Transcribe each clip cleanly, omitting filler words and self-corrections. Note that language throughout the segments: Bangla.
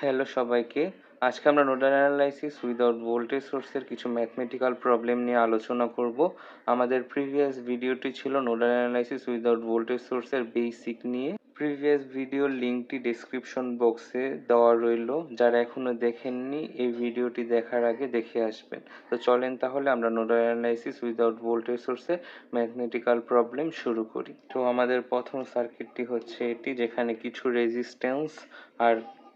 হ্যালো সবাইকে, আজকে আমরা নোডাল অ্যানালাইসিস উইদাউট ভোল্টেজ সোর্সের কিছু ম্যাথমেটিক্যাল প্রবলেম নিয়ে আলোচনা করব। আমাদের প্রিভিয়াস ভিডিওটি ছিল নোডাল অ্যানালাইসিস উইদাউট ভোল্টেজ সোর্সের বেসিক নিয়ে। প্রিভিয়াস ভিডিওর লিঙ্কটি ডেসক্রিপশন বক্সে দেওয়া রইল, যারা এখনো দেখেননি এই ভিডিওটি দেখার আগে দেখে আসবেন। তো চলেন তাহলে আমরা নোডাল অ্যানালাইসিস উইদাউট ভোল্টেজ সোর্সের ম্যাথমেটিক্যাল প্রবলেম শুরু করি। তো আমাদের প্রথম সার্কিটটি হচ্ছে এটি, যেখানে কিছু রেজিস্ট্যান্স আর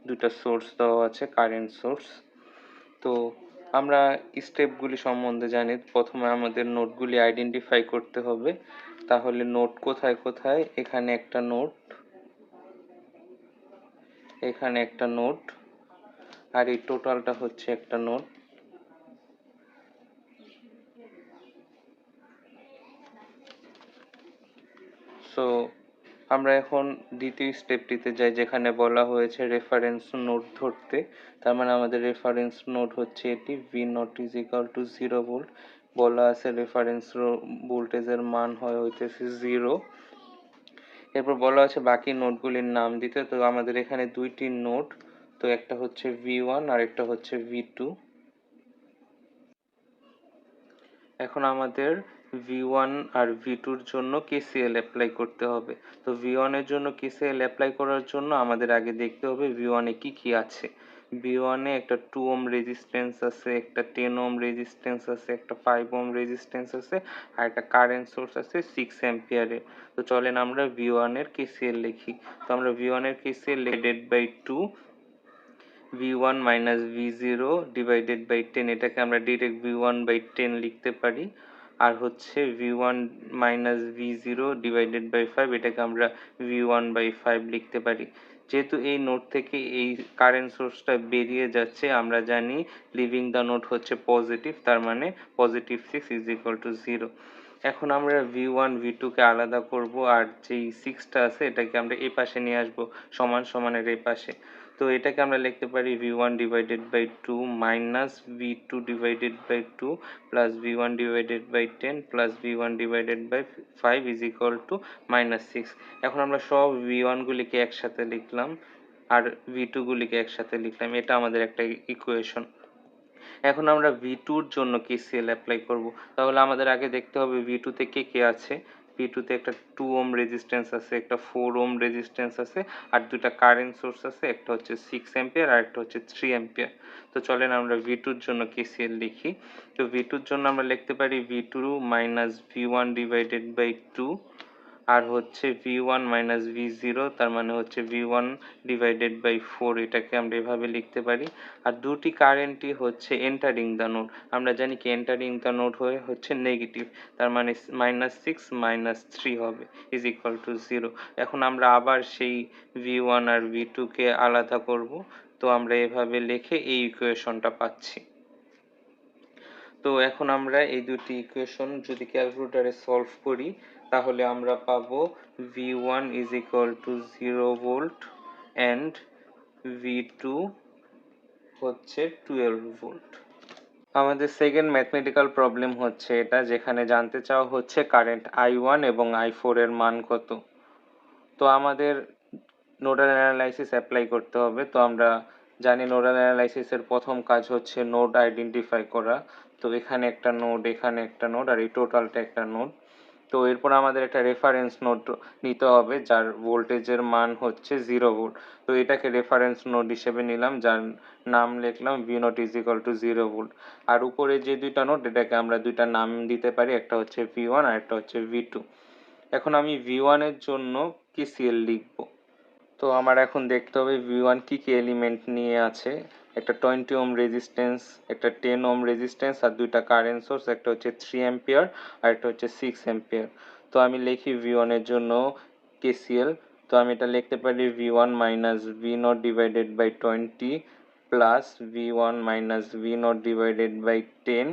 দুটো সোর্স দেওয়া আছে, কারেন্ট সোর্স। তো আমরা স্টেপগুলি সম্বন্ধে জানি। প্রথমে আমাদের নোডগুলি আইডেন্টিফাই করতে হবে। তাহলে নোড কোথায় কোথায়? এখানে একটা নোড, এখানে একটা নোড, আর এই টোটালটা হচ্ছে একটা নোড। সো আমরা এখন দ্বিতীয় স্টেপটিতে যাই, যেখানে বলা হয়েছে রেফারেন্স নোড ধরতে। তার মানে আমাদের রেফারেন্স নোড হচ্ছে এটি, V naught is equal to 0 volt. বলা আছে রেফারেন্স ভোল্টেজের মান হইতেছে 0। এরপর বলা আছে বাকি নোডগুলির নাম দিতে। তো আমাদের এখানে দুইটি নোড, তো একটা হচ্ছে V1 আর একটা হচ্ছে V2। এখন আমাদের V1 আর V2-র জন্য KCL অ্যাপ্লাই করতে হবে। তো V1 এর জন্য KCL অ্যাপ্লাই করার জন্য আমাদের আগে দেখতে হবে V1 এ কি কি আছে। V1 এ একটা 2 ওহম রেজিস্ট্যান্স আছে, একটা 10 ওহম রেজিস্ট্যান্স আছে, একটা 5 ওহম রেজিস্ট্যান্স আছে, আর একটা কারেন্ট সোর্স আছে 6 অ্যাম্পিয়ারের। তো চলেন আমরা V1 এর KCL লিখি। তো আমরা V1 এর KCL divided by 2 V1 minus V0 divided by 10, এটাকে আমরা ডিরেক্ট V1 বাই 10 লিখতে পারি। আর হচ্ছে V1 minus V0 divided by 5, এটাকে আমরা V1 বাই 5 লিখতে পারি। যেহেতু এই নোড থেকে এই কারেন্ট সোর্সটা বেরিয়ে যাচ্ছে, আমরা জানি লিভিং দ্য নোড হচ্ছে পজিটিভ, তার মানে পজিটিভ 6 ইজ ইকুয়াল টু 0। এখন আমরা V1 V2 কে আলাদা করব, আর যেই 6টা আছে এটাকে আমরা এই পাশে নিয়ে আসব, সমান সমানের এই পাশে। তো এটাকে আমরা লিখতে পারি V1 divided by 2 minus V2 divided by 2 plus V1 divided by 10 plus V1 divided by 5 is equal to minus 6। এখন আমরা সব V1 গুলিকে একসাথে লিখলাম আর V2 গুলিকে একসাথে লিখলাম, এটা আমাদের একটা ইকুয়েশন। এখন আমরা V2-র জন্য KCL অ্যাপ্লাই করব। তাহলে আমাদের আগে দেখতে হবে V2 তে কে কে আছে। V2 তে একটা 2 ওহম রেজিস্ট্যান্স আছে, একটা 4 ওহম রেজিস্ট্যান্স আছে, আর দুটো কারেন্ট সোর্স আছে, একটা হচ্ছে 6 অ্যাম্পিয়ার আর একটা হচ্ছে 3 অ্যাম্পিয়ার। তো চলেন আমরা V2-র জন্য KCL লিখি। তো V2-র জন্য আমরা লিখতে পারি V2 minus V1 divided by 2, আর হচ্ছে V1 মাইনাস V0, তার মানে হচ্ছে V1 ডিভাইডেড বাই 4, এটাকে আমরা এভাবে লিখতে পারি। আর দুটি কারেন্টই হচ্ছে এন্টারিং দ্য নোড। আমরা জানি কি এন্টারিং দ্য নোড হচ্ছে নেগেটিভ, তার মানে -6 -3 হবে ইজ ইকুয়াল টু 0। এখন আমরা আবার সেই V1 আর V2 কে আলাদা করব। তো আমরা এভাবে লিখে এই ইকুয়েশনটা পাচ্ছি। তো এখন আমরা এই দুটি ইকুয়েশন যদি ক্যালকুলেটরে সলভ করি, তাহলে আমরা পাবো V1 is equal to 0 volt and V2 হচ্ছে 12 ভোল্ট। আমাদের সেকেন্ড ম্যাথমেটিক্যাল প্রবলেম হচ্ছে এটা, যেখানে জানতে চাওয়া হচ্ছে কারেন্ট I1 এবং I4 এর মান কত। তো আমাদের নোডাল অ্যানালাইসিস অ্যাপ্লাই করতে হবে। তো আমরা জানি নোডাল অ্যানালাইসিসের প্রথম কাজ হচ্ছে নোড আইডেন্টিফাই করা। তো এখানে একটা নোড, এখানে একটা নোড, আর এই টোটালটা একটা নোড। তো এরপর আমাদের একটা রেফারেন্স নোড নিতে হবে, যার ভোল্টেজের মান হচ্ছে 0 ভোল্ট। তো এটাকে রেফারেন্স নোড হিসেবে নিলাম, যার নাম লিখলাম V not is equal to 0 volt. আর উপরে যে দুইটা নোড, এটাকে আমরা দুইটা নাম দিতে পারি, একটা হচ্ছে V1 আর একটা হচ্ছে V2। এখন আমি V1 এর জন্য KCL লিখব। তো আমার এখন দেখতে হবে V1 কি কি এলিমেন্ট নিয়ে আছে। একটা 20 ওহম রেজিস্ট্যান্স, একটা 10 ওহম রেজিস্ট্যান্স, আর দুইটা কারেন্ট সোর্স, একটা হচ্ছে 3 অ্যাম্পিয়ার আর একটা হচ্ছে 6 অ্যাম্পিয়ার। তো আমি লিখি V1 এর জন্য KCL। তো আমি এটা লিখতে পারি V1 minus V nought divided by 20 plus V1 minus V nought divided by 10,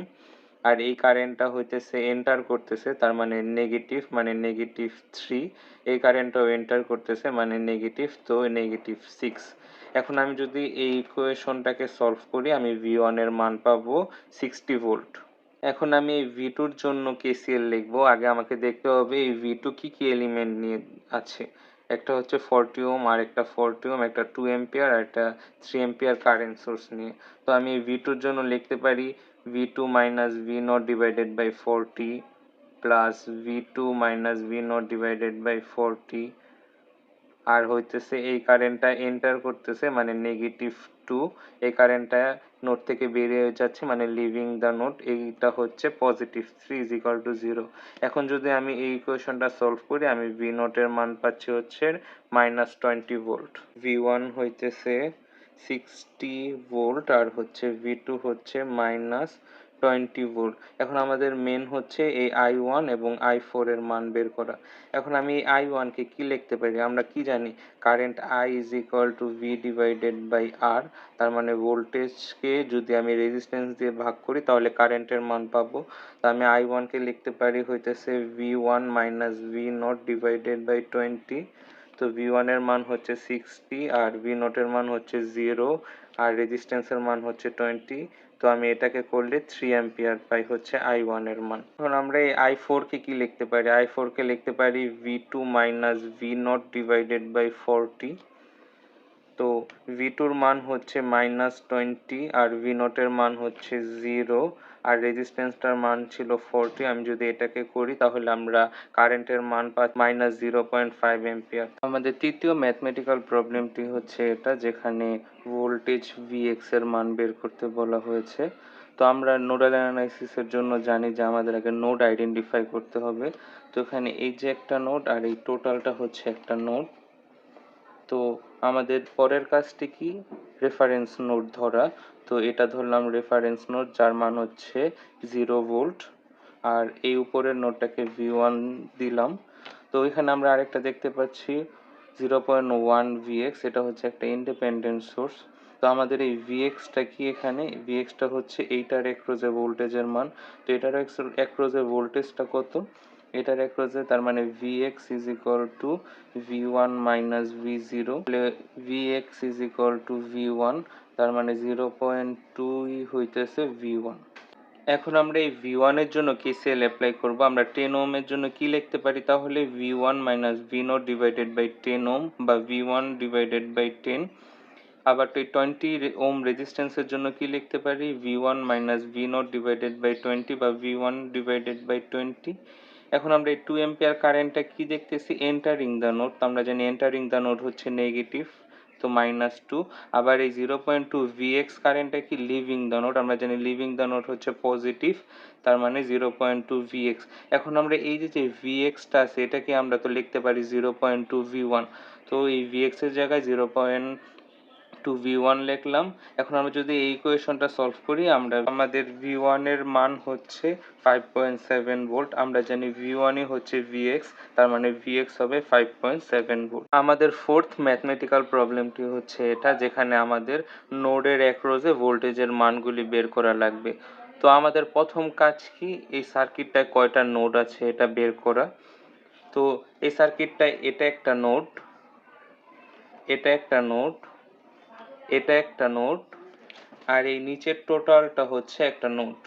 আর এই কারেন্টটা হইতেছে এন্টার করতেছে, তার মানে নেগেটিভ, মানে -3। এই কারেন্টটাও এন্টার করতেছে, মানে নেগেটিভ, তো নেগেটিভ 6। এখন আমি যদি এই ইকুয়েশনটাকে সলভ করি, আমি V1 এর মান পাবো 60 ভোল্ট। এখন আমি এই V2 এর জন্য KCL লিখবো। আগে আমাকে দেখতে হবে এই V2 কি কি এলিমেন্ট নিয়ে আছে। একটা হচ্ছে 40 ওহম আর একটা 40 ওহম, একটা 2 এম্পিয়ার আর একটা 3 এম্পিয়ার কারেন্ট সোর্স নিয়ে। তো আমি V2 এর জন্য লিখতে পারি V2 minus V0 divided by 40 plus V2 minus V0 divided by 40, আর হইতেছে এই কারেন্টটা এন্টার করতেছে মানে -2, এই কারেন্টটা নোড থেকে বেরিয়ে যাচ্ছে মানে লিভিং দ্য নোড, এইটা হচ্ছে +3 = 0। এখন যদি আমি এই ইকুয়েশনটা সলভ করি আমি V0 এর মান পাচ্ছি হচ্ছে -20 ভোল্ট, V1 হইতেছে 60 ভোল্ট আর হচ্ছে V2 হচ্ছে -20 ভোল্ট। এখন আমাদের মেন হচ্ছে এই I1 এবং I4 এর মান বের করা। এখন আমি এই I1 কে কি লিখতে পারি, আমরা কি জানি current I = V divided by R, তার মানে ভোল্টেজকে যদি আমি রেজিস্ট্যান্স দিয়ে ভাগ করি তাহলে কারেন্টের মান পাবো। তো আমি I1 কে লিখতে পারি হইতেছে V1 minus V0 divided by 20। তো V1 এর মান হচ্ছে 60 আর V0 এর মান হচ্ছে 0 আর রেজিস্ট্যান্সের মান হচ্ছে 20। তো আমি এটাকে করলে 3 অ্যাম্পিয়ার পাই হচ্ছে I1 এর মান। এখন আমরা এই I4 কে কি লিখতে পারি, I4 কে লিখতে পারি V2 minus V0 divided by 40। তো V2 এর মান হচ্ছে -20 আর V0 এর মান হচ্ছে 0 আর রেজিস্ট্যান্সটার মান ছিল 40। আমি যদি এটাকে করি তাহলে আমরা কারেন্টের মান পাই -0.5 এম্পিয়ার। আমাদের তৃতীয় ম্যাথমেটিক্যাল প্রবলেমটি হচ্ছে এটা, যেখানে ভোল্টেজ Vx এর মান বের করতে বলা হয়েছে। তো আমরা নোডাল অ্যানালাইসিসের জন্য জানি যে আমাদের আগে নোড আইডেন্টিফাই করতে হবে। তো এখানে এই যে একটা নোড আর এই টোটালটা হচ্ছে একটা নোড। তো আমাদের পরের কাজটি কি, রেফারেন্স নোড ধরা। তো এটা ধরলাম রেফারেন্স নোড যার মান হচ্ছে 0 ভোল্ট আর এই উপরের নোডটাকে V1 দিলাম। তো এখানে আমরা আরেকটা দেখতে পাচ্ছি 0.1 Vx, এটা হচ্ছে একটা ইন্ডিপেন্ডেন্ট সোর্স। তো আমাদের এই Vx-টা কি, এখানে Vx-টা হচ্ছে এইটার অ্যাক্রোসে ভোল্টেজের মান। তো এটার অ্যাক্রোসে ভোল্টেজটা কত, এটার অ্যাক্রোসে, তার মানে Vx = V1 minus V0, Vx = V1, তার মানে 0.2 হইতেছে V1। এখন আমরা এই V1 এর জন্য KCL অ্যাপ্লাই করব। আমরা 10 ওহম এর জন্য কি লিখতে পারি তাহলে, V1 minus V0 divided by 10 ohm বা V1 ডিভাইডেড বাই 10। আবার 20 ওহম রেজিস্ট্যান্সের জন্য কি লিখতে পারি, V1 minus V0 divided by 20 বা V1 ডিভাইডেড বাই 20। এখন আমরা এই 2 এম্পিয়ার কারেন্টটা কি দেখতেছি, এন্টারিং দ্য নোড। তো আমরা জানি এন্টারিং দ্য নোড হচ্ছে নেগেটিভ, তো -2। আবার এই 0.2 Vx কারেন্টটা কি লিভিং দ্য নোড, আমরা জানি লিভিং দ্য নোড হচ্ছে পজিটিভ, তার মানে 0.2 Vx। এখন আমরা এই যে Vx-টা আছে এটাকে আমরা তো লিখতে পারি 0.2 V1। তো এই Vx এর জায়গায় 0.2 V1 লিখলাম। এখন আমরা যদি এই ইকুয়েশনটা সলভ করি আমাদের V1 এর মান হচ্ছে 5.7 ভোল্ট। আমরা জানি V1 হচ্ছে Vx, তার মানে Vx হবে 5.7 ভোল্ট। আমাদের ফোর্থ ম্যাথমেটিক্যাল প্রবলেমটি হচ্ছে এটা, যেখানে আমাদের নোডের অ্যাক্রসে ভোল্টেজের মানগুলি বের করা লাগবে। তো আমাদের প্রথম কাজ কি, এই সার্কিটটায় কয়টা নোড আছে এটা বের করা। তো এই সার্কিটটায় এটা একটা নোড, এটা একটা নোড, এটা একটা নোড আর এই নিচের টোটালটা হচ্ছে একটা নোড।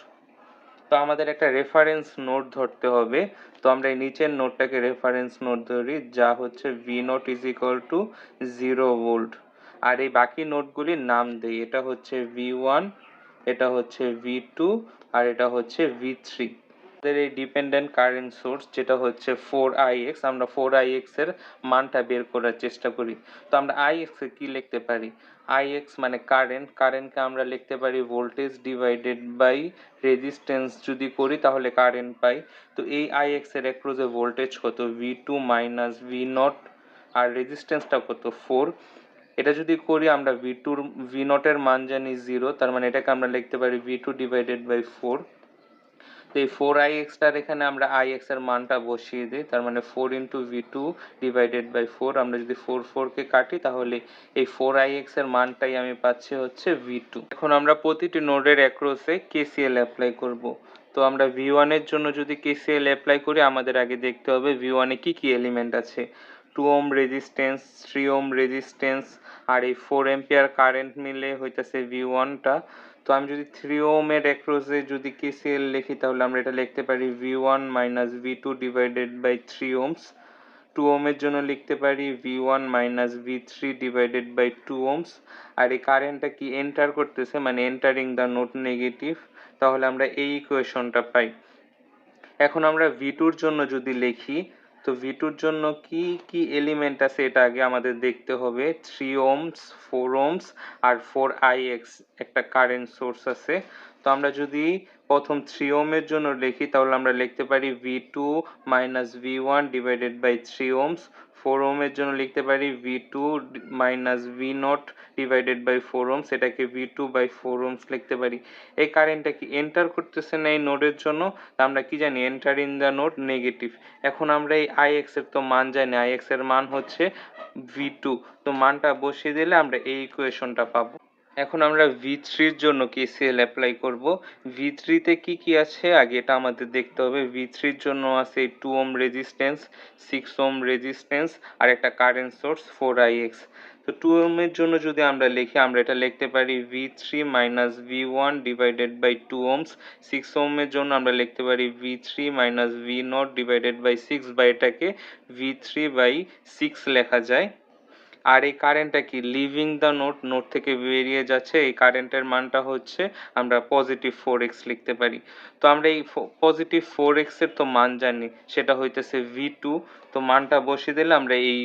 তো আমাদের একটা রেফারেন্স নোড ধরতে হবে। তো আমরা এই নিচের নোডটাকে রেফারেন্স নোড ধরি, যা হচ্ছে V0 = 0 ভোল্ট। আর এই বাকি নোডগুলির নাম দেই, এটা হচ্ছে V1, এটা হচ্ছে V2 আর এটা হচ্ছে V3। আমাদের এই ডিপেন্ডেন্ট কারেন্ট সোর্স যেটা হচ্ছে 4ix, আমরা 4ix এর মানটা বের করার চেষ্টা করি। তো আমরা ix এ কি লিখতে পারি, ix মানে কারেন্টকে আমরা লিখতে পারি ভোল্টেজ ডিভাইডেড বাই রেজিস্ট্যান্স, যদি করি তাহলে কারেন্ট পাই। তো এই ix এর অ্যাক্রসে ভোল্টেজ কত, V2 মাইনাস V0 আর রেজিস্ট্যান্সটা কত 4। এটা যদি করি আমরা V0 এর মান জানি 0, তার মানে এটাকে আমরা লিখতে পারি V2 ডিভাইডেড বাই 4। তো এই 4ix টার এখানে আমরা ix এর মানটা বসিয়ে দিই, তার মানে 4 × V2 ডিভাইডেড বাই 4। আমরা যদি 4 কে কাটি তাহলে এই 4ix এর মানটাই আমি পাচ্ছি হচ্ছে V2। এখন আমরা প্রতিটি নোডের অ্যাক্রসে KCL অ্যাপ্লাই করব। তো আমরা V1 এর জন্য যদি KCL অ্যাপ্লাই করি আমাদের আগে দেখতে হবে V1 এ কি কি এলিমেন্ট আছে। 2 ওহম রেজিস্ট্যান্স, 3 ওহম রেজিস্ট্যান্স আর এই 4 এম্পিয়ার কারেন্ট মিলে হইতাছে V1টা। তো আমি যদি 3 ওহমের অ্যাক্রসে যদি KCL লিখি তাহলে আমরা এটা লিখতে পারি V1 minus V2 divided by 3 Ohm's. 2 ওহমের জন্য লিখতে পারি V1 minus V3 divided by 2 ohms. আর এই কারেন্টটা কি এন্টার করতেছে, মানে এন্টারিং দ্য নোড নেগেটিভ, তাহলে আমরা এই ইকুয়েশনটা পাই। এখন আমরা V2 এর জন্য যদি লিখি, তো V2 এর জন্য কি কি এলিমেন্ট আছে এটা আগে আমাদের দেখতে হবে। 3 ওহমস, 4 ওহমস আর 4ix একটা কারেন্ট সোর্স আছে। তো আমরা যদি প্রথম 3 ওহমের জন্য লিখি, তাহলে আমরা লিখতে পারি V2 minus V1 divided by 3 Ohm's. 4 ওহমের জন্য লিখতে পারি V2 minus V0 divided by 4 Ohm's, এটাকে V2 বাই 4 ওহমস লিখতে পারি। এই কারেন্টটা কি এন্টার করতেছে না এই নোডের জন্য, আমরা কি জানি enter in the node negative. এখন আমরা এই ix এর তো মান জানি, ix এর মান হচ্ছে V2, তো মানটা বসিয়ে দিলে আমরা এই ইকুয়েশনটা পাবো। এখন আমরা V3 এর জন্য KCL অ্যাপ্লাই করব। V3 তে কি কি আছে আগে এটা আমাদের দেখতে হবে। V3 এর জন্য আছে 2 ওহম রেজিস্ট্যান্স, 6 ওহম রেজিস্ট্যান্স আর একটা কারেন্ট সোর্স 4ix। তো 2 ওহমের জন্য যদি আমরা লিখি, আমরা এটা লিখতে পারি V3 minus V1 divided by 2 Ohm's. 6 ওহমের জন্য আমরা লিখতে পারি V3 minus V0 divided by 6, বা এটাকে V3 বাই 6 লেখা যায়। আর এই কারেন্টটা কি লিভিং দ্য নোড, নোড থেকে বেরিয়ে যাচ্ছে, এই কারেন্টের মানটা হচ্ছে আমরা পজিটিভ 4x লিখতে পারি। তো আমরা এই পজিটিভ 4x এর তো মান জানি, সেটা হইতেছে V2, তো মানটা বসিয়ে দিলে আমরা এই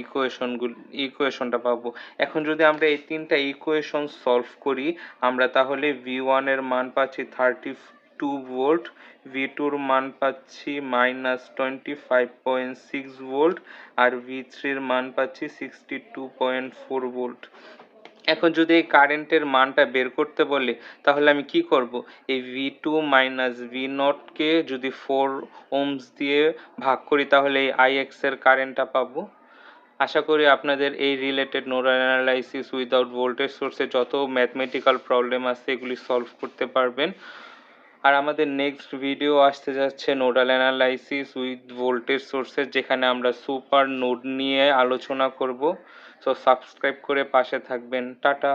ইকুয়েশনটা পাবো। এখন যদি আমরা এই তিনটা ইকুয়েশন সলভ করি, আমরা তাহলে V1 এর মান পাচ্ছি 32 ভোল্ট, V2 এর মান পাচ্ছি মাইনাস 25.6 ভোল্ট আর V3 এর মান পাচ্ছি 62.4 ভোল্ট। এখন যদি এই কারেন্টের মানটা বের করতে বলে, তাহলে আমি কি করব, এই V2 মাইনাস V0 কে যদি 4 ওহমস দিয়ে ভাগ করি, তাহলে এই ix এর কারেন্টটা পাবো। আশা করি আপনাদের এই related nodal analysis without voltage সোর্সে যত ম্যাথমেটিক্যাল প্রবলেম আছে এগুলি সলভ করতে পারবেন। আর আমাদের নেক্সট ভিডিও আসতে যাচ্ছে নোডাল অ্যানালাইসিস উইথ ভোল্টেজ সোর্সের, যেখানে আমরা সুপার নোড নিয়ে আলোচনা করব। সো সাবস্ক্রাইব করে পাশে থাকবেন। টাটা।